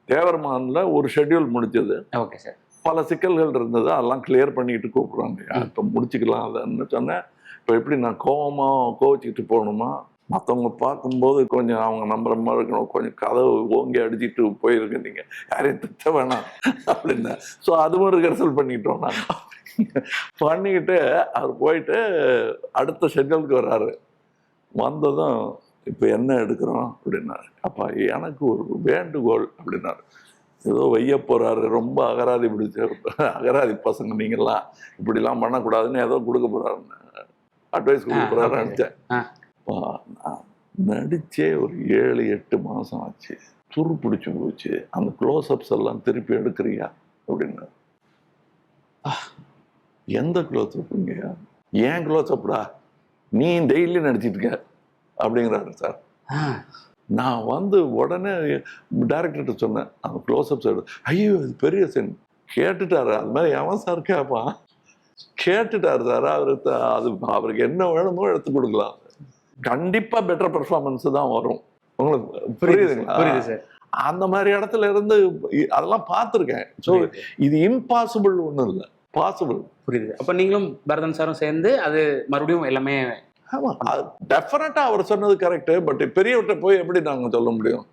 தேவர்மான்ல ஒரு ஷெட்யூல் முடிஞ்சது. Okay sir. பல சிக்கல்கள் இருந்தது, அதெல்லாம் கிளியர் பண்ணிட்டு கூப்பிடுறாங்க. இப்போ முடிச்சுக்கலாம் அதன்னு சொன்னேன். இப்போ எப்படி நான் கோவச்சிக்கிட்டு போகணுமா, மற்றவங்க பார்க்கும்போது கொஞ்சம் அவங்க நம்புற மாதிரி இருக்கணும், கொஞ்சம் கதவு ஓங்கி அடிச்சுட்டு போயிருக்கு, நீங்கள் யாரையும் திட்ட வேணாம் அப்படின்னா. ஸோ அதுவும் ரிஹர்சல் பண்ணிக்கிட்டோம். நான் பண்ணிக்கிட்டு அவர் போயிட்டு அடுத்த ஷெட்யூலுக்கு வர்றாரு. வந்ததும் இப்போ என்ன எடுக்கிறோம் அப்படின்னாரு. அப்பா எனக்கு ஒரு வேண்டுகோள் அப்படின்னாரு. ஏதோ வைய போறாரு, ரொம்ப அகராதி பிடிச்ச அகராதி பசங்க நீங்கள்லாம் இப்படிலாம் பண்ணக்கூடாதுன்னு ஏதோ கொடுக்க போறாருன்னு அட்வைஸ் கொடுக்க போறாரு நினைச்சேன். நான் நடிச்சே ஒரு 7-8 மாசம் ஆச்சு. துரு பிடிச்சி போச்சு. அந்த க்ளோஸ்அப்ஸ் எல்லாம் திருப்பி எடுக்கிறியா அப்படின்னு. எந்த க்ளோஸ்அப்புங்க? ஏன் க்ளோஸ்அப்டா, நீ டெய்லி நடிச்சிட்டு இருக்க அப்படிங்கிறாரு சார். நான் உடனே டைரக்டர்கிட்ட சொன்னேன், அந்த க்ளோஸ்அப்ஸ் எடு. ஐயோ இது பெரிய சீன் கேட்டுட்டாரு. அது மாதிரி எவன் சார் கேட்பான்? கேட்டுட்டாரு சார். அவருக்கு என்ன வேணுமோ எடுத்து கொடுக்கலாம். கண்டிப்பா பெட்டர் பெர்ஃபார்மன்ஸ் தான் வரும். உங்களுக்கு புரியுதுங்களா? புரியுது சார். அந்த மாதிரி இடத்துல இருந்து அதெல்லாம் பார்த்துருக்கேன். ஸோ இது இம்பாசிபிள் ஒன்றும் இல்லை, பாசிபிள். புரியுது. அப்ப நீங்களும் பரதன் சாரும் சேர்ந்து அது மறுபடியும் எல்லாமே. ஆமா, டெஃபினட்டா அவர் சொன்னது கரெக்ட். பட் பெரியவர்கிட்ட போய் எப்படி நாங்க சொல்ல முடியும்?